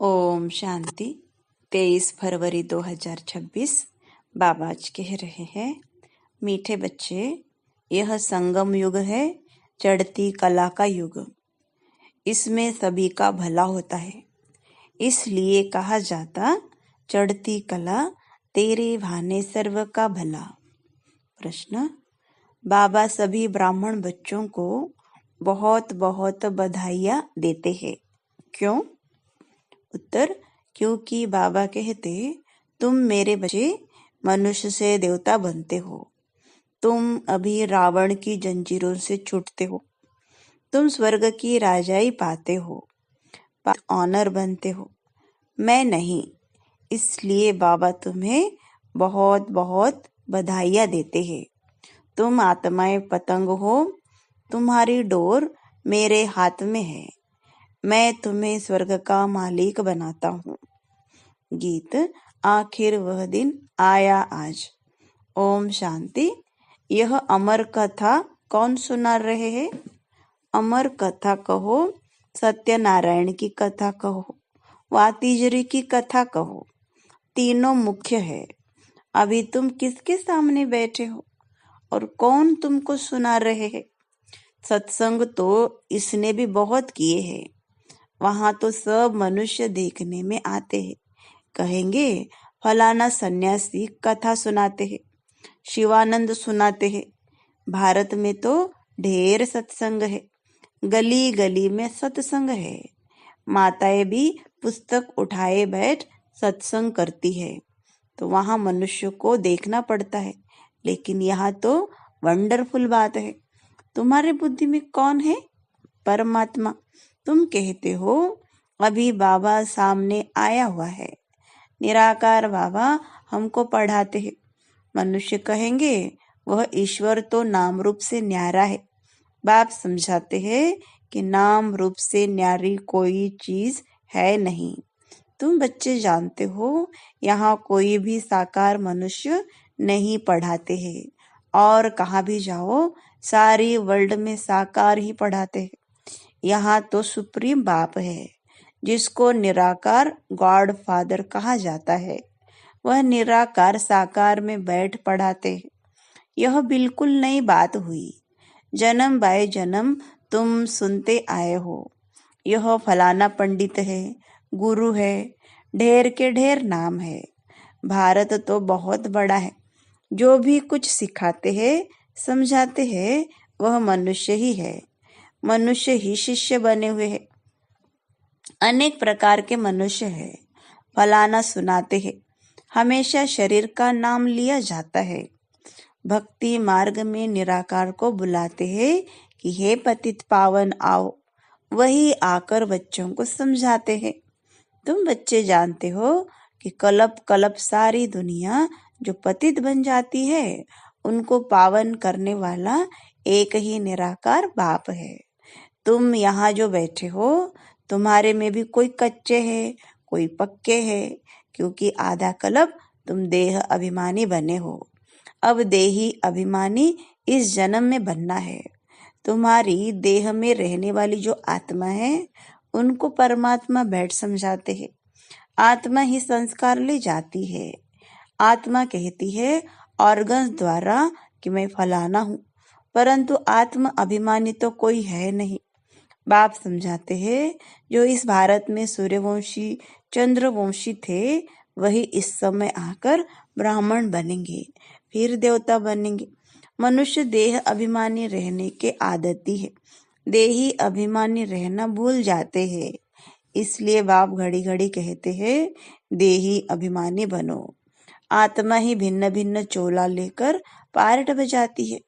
ओम शांति। 23 फरवरी 2026 बाबा आज कह रहे हैं, मीठे बच्चे, यह संगम युग है, चढ़ती कला का युग। इसमें सभी का भला होता है, इसलिए कहा जाता चढ़ती कला तेरे भाने सर्व का भला। प्रश्न, बाबा सभी ब्राह्मण बच्चों को बहुत बहुत बधाइयाँ देते हैं, क्यों? उत्तर, क्योंकि बाबा कहते, तुम मेरे बच्चे मनुष्य से देवता बनते हो, तुम अभी रावण की जंजीरों से छूटते हो, तुम स्वर्ग की राजाई पाते हो, ऑनर बनते हो, मैं नहीं। इसलिए बाबा तुम्हें बहुत बहुत बधाइयाँ देते हैं। तुम आत्माएं पतंग हो, तुम्हारी डोर मेरे हाथ में है, मैं तुम्हें स्वर्ग का मालिक बनाता हूँ। गीत, आखिर वह दिन आया आज। ओम शांति। यह अमर कथा कौन सुना रहे हैं? अमर कथा कहो, सत्यनारायण की कथा कहो, वातिजरी की कथा कहो, तीनों मुख्य है। अभी तुम किसके सामने बैठे हो और कौन तुमको सुना रहे हैं? सत्संग तो इसने भी बहुत किए हैं, वहां तो सब मनुष्य देखने में आते हैं, कहेंगे फलाना सन्यासी कथा सुनाते हैं, शिवानंद सुनाते हैं। भारत में तो ढेर सत्संग है, गली गली में सत्संग है, माताएं भी पुस्तक उठाए बैठ सत्संग करती है, तो वहां मनुष्य को देखना पड़ता है। लेकिन यहाँ तो वंडरफुल बात है, तुम्हारे बुद्धि में कौन है? परमात्मा। तुम कहते हो अभी बाबा सामने आया हुआ है, निराकार बाबा हमको पढ़ाते हैं। मनुष्य कहेंगे वह ईश्वर तो नाम रूप से न्यारा है। बाप समझाते हैं कि नाम रूप से न्यारी कोई चीज है नहीं। तुम बच्चे जानते हो यहाँ कोई भी साकार मनुष्य नहीं पढ़ाते हैं, और कहाँ भी जाओ सारी वर्ल्ड में साकार ही पढ़ाते हैं। यहाँ तो सुप्रीम बाप है, जिसको निराकार गॉड फादर कहा जाता है, वह निराकार साकार में बैठ पढ़ाते हैं। यह बिल्कुल नई बात हुई, जन्म बाय जन्म तुम सुनते आए हो। यह फलाना पंडित है, गुरु है, ढेर के ढेर नाम है। भारत तो बहुत बड़ा है, जो भी कुछ सिखाते हैं समझाते हैं वह मनुष्य ही है, मनुष्य ही शिष्य बने हुए हैं। अनेक प्रकार के मनुष्य है, फलाना सुनाते हैं, हमेशा शरीर का नाम लिया जाता है। भक्ति मार्ग में निराकार को बुलाते हैं कि हे पतित पावन आओ, वही आकर बच्चों को समझाते हैं। तुम बच्चे जानते हो कि कलप कलप सारी दुनिया जो पतित बन जाती है, उनको पावन करने वाला एक ही निराकार बाप है। तुम यहाँ जो बैठे हो, तुम्हारे में भी कोई कच्चे है, कोई पक्के है, क्योंकि आधा कल्प तुम देह अभिमानी बने हो। अब देही अभिमानी इस जन्म में बनना है। तुम्हारी देह में रहने वाली जो आत्मा है, उनको परमात्मा बैठ समझाते हैं। आत्मा ही संस्कार ले जाती है। आत्मा कहती है ऑर्गन्स द्वारा कि मैं फलाना हूँ, परंतु आत्म अभिमानी तो कोई है नहीं। बाप समझाते हैं जो इस भारत में सूर्यवंशी चंद्रवंशी थे, वही इस समय आकर ब्राह्मण बनेंगे, फिर देवता बनेंगे। मनुष्य देह अभिमानी रहने के आदती है, देही अभिमानी रहना भूल जाते हैं। इसलिए बाप घड़ी घड़ी कहते हैं देही अभिमानी बनो। आत्मा ही भिन्न भिन्न चोला लेकर पार्ट बजाती है,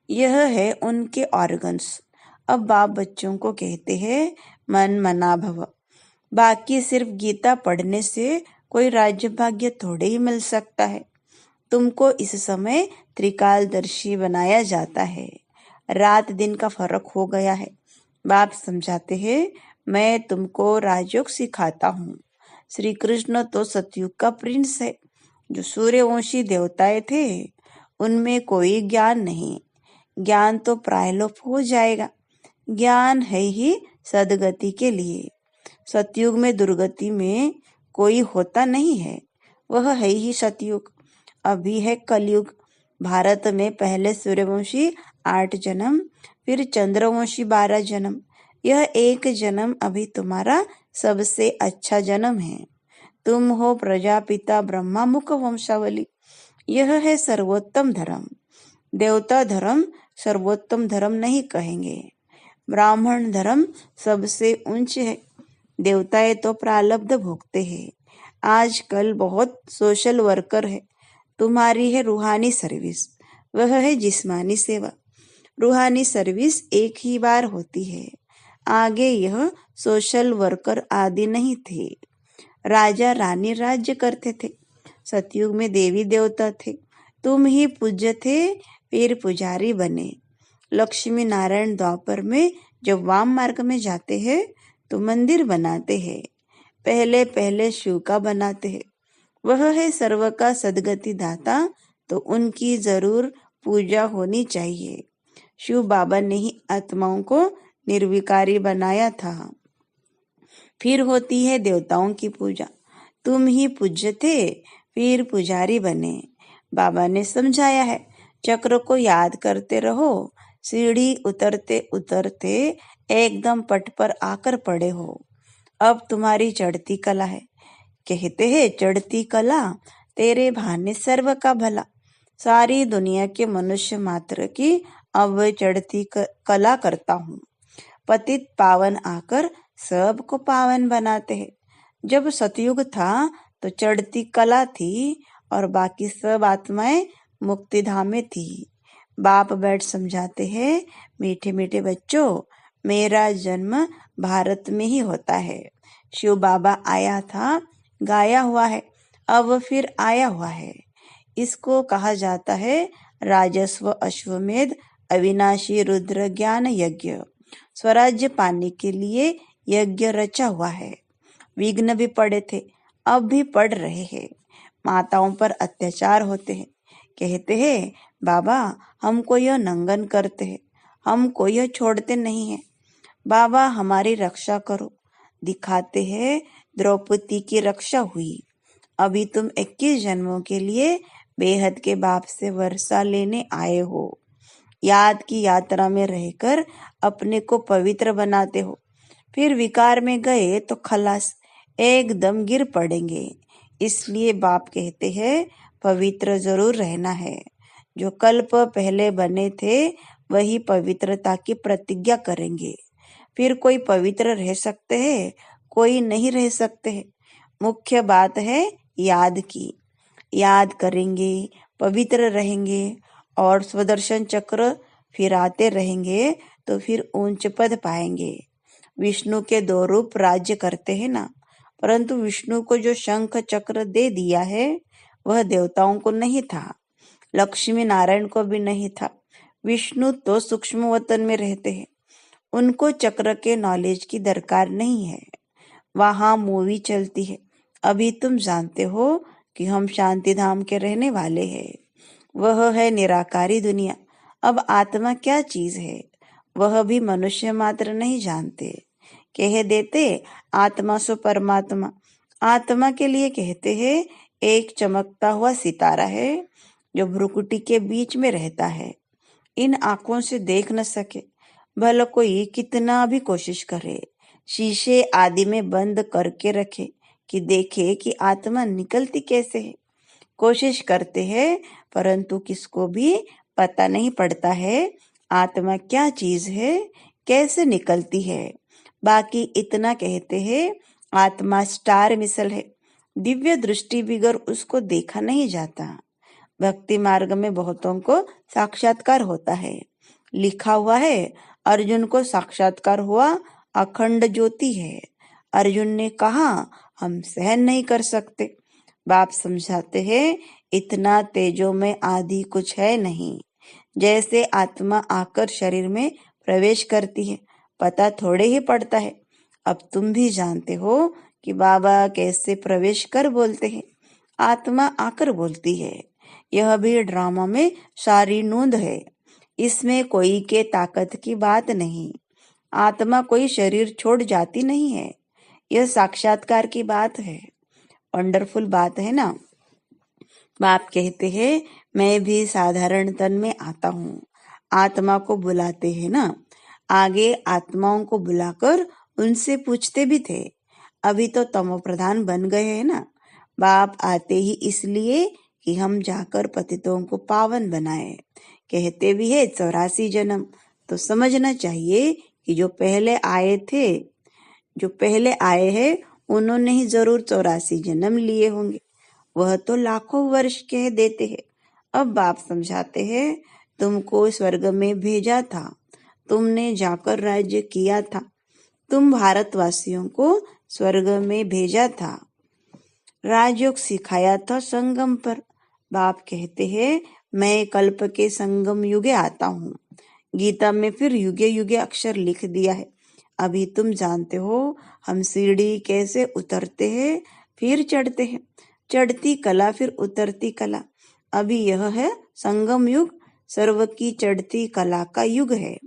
यह है उनके ऑर्गन्स। अब बाप बच्चों को कहते हैं मन मना भव। बाकी सिर्फ गीता पढ़ने से कोई राज्य भाग्य थोड़े ही मिल सकता है। तुमको इस समय त्रिकालदर्शी बनाया जाता है, रात दिन का फर्क हो गया है। बाप समझाते हैं मैं तुमको राजयोग सिखाता हूँ। श्री कृष्ण तो सतयुग का प्रिंस है, जो सूर्यवंशी देवताएं थे उनमें कोई ज्ञान नहीं, ज्ञान तो प्रायलोप हो जाएगा। ज्ञान है ही सदगति के लिए। सतयुग में दुर्गति में कोई होता नहीं है, वह है ही सतयुग। अभी है कलयुग। भारत में पहले सूर्यवंशी 8 जन्म, फिर चंद्रवंशी 12 जन्म। यह एक जन्म अभी तुम्हारा सबसे अच्छा जन्म है। तुम हो प्रजापिता ब्रह्मा मुख वंशावली। यह है सर्वोत्तम धर्म। देवता धर्म सर्वोत्तम धर्म नहीं कहेंगे। ब्राह्मण धर्म सबसे उच्च है। देवताएं तो प्रारब्ध भोगते हैं। आजकल बहुत सोशल वर्कर है। तुम्हारी है रूहानी सर्विस, वह है जिस्मानी सेवा। रूहानी सर्विस एक ही बार होती है। आगे यह सोशल वर्कर आदि नहीं थे। राजा रानी राज्य करते थे। सतयुग में देवी देवता थे। तुम ही पूज्य थे, फिर पुजारी बने। लक्ष्मी नारायण द्वापर में जब वाम मार्ग में जाते हैं तो मंदिर बनाते हैं। पहले पहले शिव का बनाते हैं। वह है सर्व का सदगति दाता, तो उनकी जरूर पूजा होनी चाहिए। शिव बाबा ने ही आत्माओं को निर्विकारी बनाया था। फिर होती है देवताओं की पूजा। तुम ही पूज्य थे, फिर पुजारी बने। बाबा ने समझाया है, चक्र को याद करते रहो। सीढ़ी उतरते उतरते एकदम पट पर आकर पड़े हो। अब तुम्हारी चढ़ती कला है। कहते हैं चढ़ती कला तेरे भाने सर्व का भला। सारी दुनिया के मनुष्य मात्र की अब चढ़ती कला करता हूँ। पतित पावन आकर सबको पावन बनाते हैं। जब सतयुग था तो चढ़ती कला थी और बाकी सब आत्माएं मुक्तिधाम में थी। बाप बैठ समझाते हैं, मीठे मीठे बच्चों, मेरा जन्म भारत में ही होता है। शिव बाबा आया था, गाया हुआ है, अब फिर आया हुआ है। इसको कहा जाता है राजस्व अश्वमेध अविनाशी रुद्र ज्ञान यज्ञ। स्वराज्य पाने के लिए यज्ञ रचा हुआ है। विघ्न भी पड़े थे, अब भी पड़ रहे हैं। माताओं पर अत्याचार होते हैं। कहते हैं बाबा हमको यह नंगन करते हैं, हमको यह छोड़ते नहीं है। बाबा हमारी रक्षा करो। दिखाते हैं द्रौपदी की रक्षा हुई। अभी तुम 21 जन्मों के लिए बेहद के बाप से वर्षा लेने आए हो। याद की यात्रा में रहकर अपने को पवित्र बनाते हो। फिर विकार में गए तो खलास, एकदम गिर पड़ेंगे। इसलिए बाप कहते हैं पवित्र जरूर रहना है। जो कल्प पहले बने थे वही पवित्रता की प्रतिज्ञा करेंगे। फिर कोई पवित्र रह सकते हैं, कोई नहीं रह सकते हैं। मुख्य बात है याद की। याद करेंगे, पवित्र रहेंगे और स्वदर्शन चक्र फिराते रहेंगे तो फिर ऊंच पद पाएंगे। विष्णु के 2 रूप राज्य करते हैं ना, परंतु विष्णु को जो शंख चक्र दे दिया है वह देवताओं को नहीं था, लक्ष्मी नारायण को भी नहीं था। विष्णु तो सूक्ष्म वतन में रहते हैं, उनको चक्र के नॉलेज की दरकार नहीं है। वहां मूवी चलती है। अभी तुम जानते हो कि हम शांति धाम के रहने वाले हैं। वह है निराकारी दुनिया। अब आत्मा क्या चीज है वह भी मनुष्य मात्र नहीं जानते। कह देते आत्मा सो परमात्मा। आत्मा के लिए कहते हैं एक चमकता हुआ सितारा है जो भ्रुकुटी के बीच में रहता है। इन आंखों से देख न सके, भले कोई कितना भी कोशिश करे, शीशे आदि में बंद करके रखे कि देखे कि आत्मा निकलती कैसे है। कोशिश करते हैं परंतु किसको भी पता नहीं पड़ता है आत्मा क्या चीज है, कैसे निकलती है। बाकी इतना कहते हैं आत्मा स्टार मिसल है, दिव्य दृष्टि बिगर उसको देखा नहीं जाता। भक्ति मार्ग में बहुतों को साक्षात्कार होता है। लिखा हुआ है अर्जुन को साक्षात्कार हुआ, अखंड ज्योति है। अर्जुन ने कहा हम सहन नहीं कर सकते। बाप समझाते हैं इतना तेजो में आदि कुछ है नहीं। जैसे आत्मा आकर शरीर में प्रवेश करती है, पता थोड़े ही पड़ता है। अब तुम भी जानते हो कि बाबा कैसे प्रवेश कर बोलते हैं, आत्मा आकर बोलती है। यह भी ड्रामा में सारी नोंद है। इसमें कोई के ताकत की बात नहीं। आत्मा कोई शरीर छोड़ जाती नहीं है। यह साक्षात्कार की बात है, वंडरफुल बात है ना। बाप कहते हैं मैं भी साधारण तन में आता हूँ, आत्मा को बुलाते हैं ना। आगे आत्माओं को बुलाकर उनसे पूछते भी थे, अभी तो तमो प्रधान बन गए हैं ना। बाप आते ही इसलिए कि हम जाकर पतितों को पावन बनाए। कहते भी है 84 जन्म, तो समझना चाहिए कि जो पहले आए हैं उन्होंने ही जरूर 84 जन्म लिए होंगे। वह तो लाखों वर्ष कह देते हैं। अब बाप समझाते हैं तुमको स्वर्ग में भेजा था, तुमने जाकर राज्य किया था, तुम भारतवासियों को स्वर्ग में भेजा था, राजयोग सिखाया था संगम पर। बाप कहते हैं मैं कल्प के संगम युगे आता हूँ। गीता में फिर युगे युगे अक्षर लिख दिया है। अभी तुम जानते हो हम सीढ़ी कैसे उतरते हैं फिर चढ़ते हैं, चढ़ती कला फिर उतरती कला। अभी यह है संगम युग, सर्व की चढ़ती कला का युग है।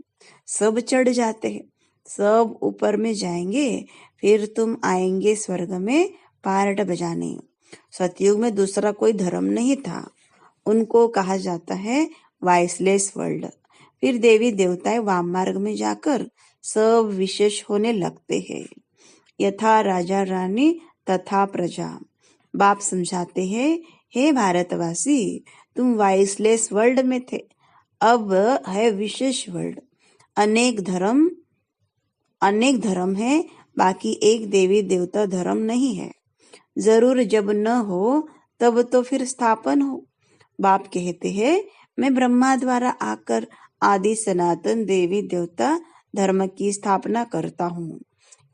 सब चढ़ जाते हैं, सब ऊपर में जाएंगे, फिर तुम आएंगे स्वर्ग में पार्ट बजाने। सतयुग में दूसरा कोई धर्म नहीं था, उनको कहा जाता है वाइसलेस वर्ल्ड। फिर देवी देवताएं वाम मार्ग में जाकर सब विशेष होने लगते हैं। यथा राजा रानी तथा प्रजा। बाप समझाते हैं हे भारतवासी, तुम वाइसलेस वर्ल्ड में थे, अब है विशेष वर्ल्ड। अनेक धर्म है, बाकी एक देवी देवता धर्म नहीं है। जरूर जब न हो तब तो फिर स्थापन हो। बाप कहते हैं मैं ब्रह्मा द्वारा आकर आदि सनातन देवी देवता धर्म की स्थापना करता हूँ।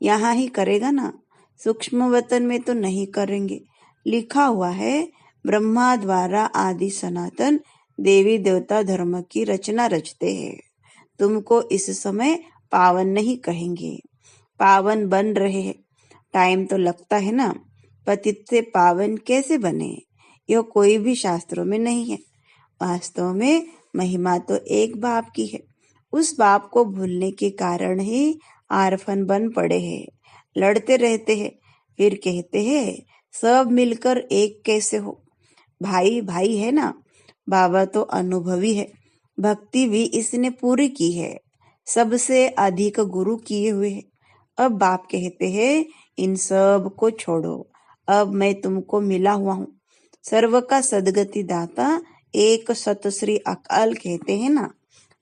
यहाँ ही करेगा ना, सूक्ष्म वतन में तो नहीं करेंगे। लिखा हुआ है ब्रह्मा द्वारा आदि सनातन देवी देवता धर्म की रचना रचते हैं। तुमको इस समय पावन नहीं कहेंगे, पावन बन रहे हैं। टाइम तो लगता है ना। पतित से पावन कैसे बने, यह कोई भी शास्त्रों में नहीं है। वास्तव में महिमा तो एक बाप की है। उस बाप को भूलने के कारण ही आरफन बन पड़े हैं, लड़ते रहते हैं। फिर कहते हैं सब मिलकर एक कैसे हो। भाई भाई है ना। बाबा तो अनुभवी है, भक्ति भी इसने पूरी की है, सबसे अधिक गुरु किए हुए हैं। अब बाप कहते हैं इन सब को छोड़ो, अब मैं तुमको मिला हुआ हूँ। सर्व का सदगति दाता एक सत श्री अकाल कहते हैं ना।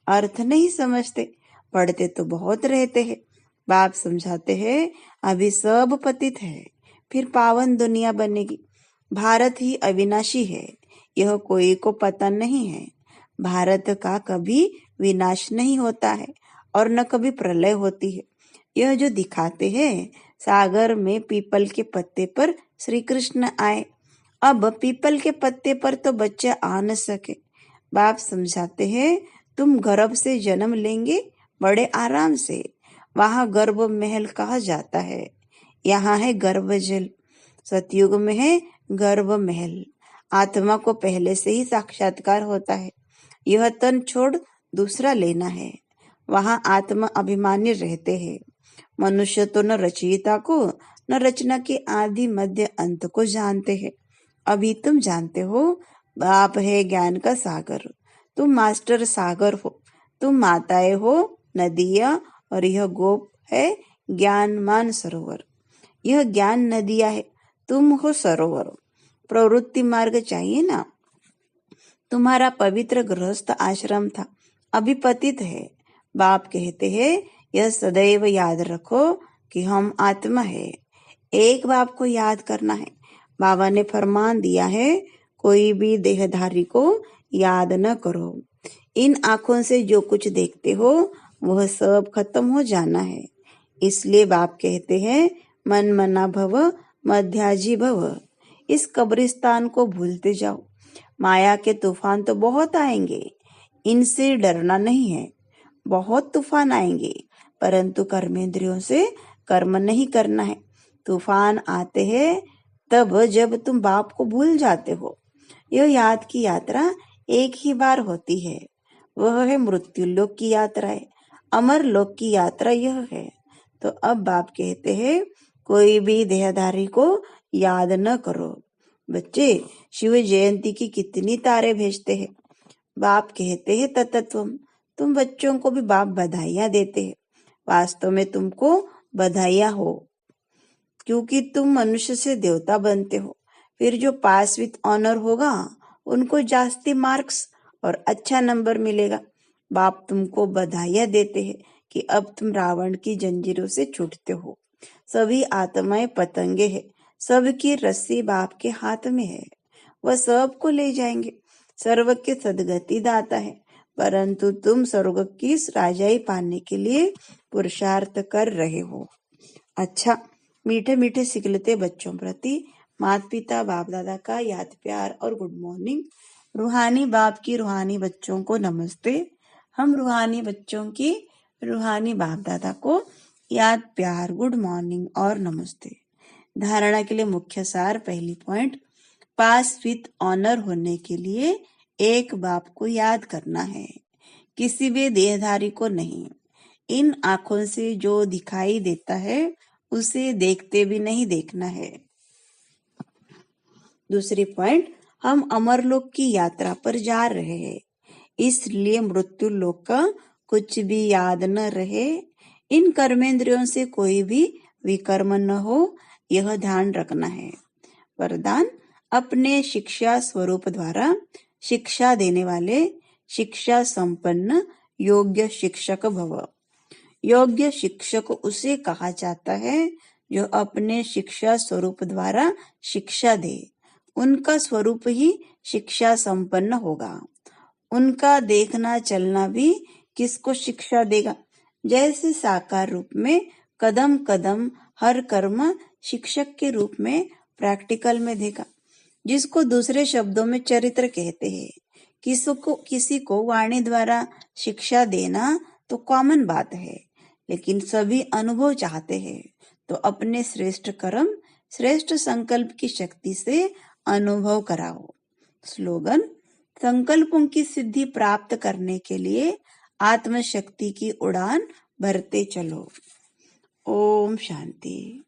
अर्थ नहीं समझते, पढ़ते तो बहुत रहते हैं। बाप समझाते हैं अभी सब पतित है, फिर पावन दुनिया बनेगी। भारत ही अविनाशी है, यह कोई को पता नहीं है। भारत का कभी विनाश नहीं होता है और न कभी प्रलय होती है। यह जो दिखाते हैं सागर में पीपल के पत्ते पर श्री कृष्ण आए, अब पीपल के पत्ते पर तो बच्चे आ न सके। बाप समझाते हैं तुम गर्भ से जन्म लेंगे बड़े आराम से, वहां गर्भ महल कहा जाता है, यहाँ है गर्भ जल। सतयुग में है गर्भ महल। आत्मा को पहले से ही साक्षात्कार होता है, यह तन छोड़ दूसरा लेना है। वहां आत्मा अभिमानी रहते हैं। मनुष्य तो न रचयिता को न रचना के आदि मध्य अंत को जानते हैं। अभी तुम जानते हो बाप है ज्ञान का सागर, तुम मास्टर सागर हो। तुम माताएं हो नदियां, और यह गोप है ज्ञानमान सरोवर। यह ज्ञान नदियां है, तुम हो सरोवर। प्रवृत्ति मार्ग चाहिए ना। तुम्हारा पवित्र गृहस्थ आश्रम था, अभी पतित है। बाप कहते हैं यह सदैव याद रखो कि हम आत्मा है। एक बाप को याद करना है। बाबा ने फरमान दिया है कोई भी देहधारी को याद न करो। इन आंखों से जो कुछ देखते हो वह सब खत्म हो जाना है। इसलिए बाप कहते हैं मन मना भव मध्याजी भव। इस कब्रिस्तान को भूलते जाओ। माया के तूफान तो बहुत आएंगे, इनसे डरना नहीं है। बहुत तूफान आएंगे, परंतु कर्मेंद्रियों से कर्म नहीं करना है। तूफान आते हैं तब जब तुम बाप को भूल जाते हो। यह याद की यात्रा एक ही बार होती है, वह है मृत्यु लोक की यात्रा है। अमर लोक की यात्रा यह है। तो अब बाप कहते हैं कोई भी देहधारी को याद न करो। बच्चे, शिव जयंती की कितनी तारे भेजते हैं। बाप कहते हैं ततत्वम। तुम बच्चों को भी बाप बधाइयां देते हैं। वास्तव में तुमको बधाइयां हो, क्योंकि तुम मनुष्य से देवता बनते हो। फिर जो पास विथ ऑनर होगा उनको जास्ती मार्क्स और अच्छा नंबर मिलेगा। बाप तुमको बधाइयां देते हैं कि अब तुम रावण की जंजीरों से छूटते हो। सभी आत्माएं पतंगे हैं, सबकी रस्सी बाप के हाथ में है, वह सबको ले जाएंगे। सर्व के सदगति दाता है, परंतु तुम स्वर्ग की राजाई पाने के लिए पुरुषार्थ कर रहे हो। अच्छा, मीठे मीठे सिखलते बच्चों प्रति माता पिता बाप दादा का याद प्यार और गुड मॉर्निंग। रूहानी बाप की रूहानी बच्चों को नमस्ते। हम रूहानी बच्चों की रूहानी बाप दादा को याद प्यार, गुड मॉर्निंग और नमस्ते। धारणा के लिए मुख्य सार। पहली पॉइंट, पास विथ ऑनर होने के लिए एक बाप को याद करना है, किसी भी देहधारी को नहीं। इन आंखों से जो दिखाई देता है उसे देखते भी नहीं देखना है। दूसरी पॉइंट, हम अमरलोक की यात्रा पर जा रहे हैं, इसलिए मृत्यु लोक का कुछ भी याद न रहे। इन कर्मेंद्रियों से कोई भी विकर्म न हो, यह ध्यान रखना है। वरदान, अपने शिक्षा स्वरूप द्वारा शिक्षा देने वाले शिक्षा संपन्न योग्य शिक्षक भव। योग्य शिक्षक उसे कहा जाता है जो अपने शिक्षा स्वरूप द्वारा शिक्षा दे। उनका स्वरूप ही शिक्षा संपन्न होगा। उनका देखना चलना भी किसको शिक्षा देगा। जैसे साकार रूप में कदम कदम हर कर्म शिक्षक के रूप में प्रैक्टिकल में देगा, जिसको दूसरे शब्दों में चरित्र कहते हैं। किसी को वाणी द्वारा शिक्षा देना तो कॉमन बात है, लेकिन सभी अनुभव चाहते हैं, तो अपने श्रेष्ठ कर्म श्रेष्ठ संकल्प की शक्ति से अनुभव कराओ। स्लोगन, संकल्पों की सिद्धि प्राप्त करने के लिए आत्मशक्ति की उड़ान भरते चलो। ओम शांति।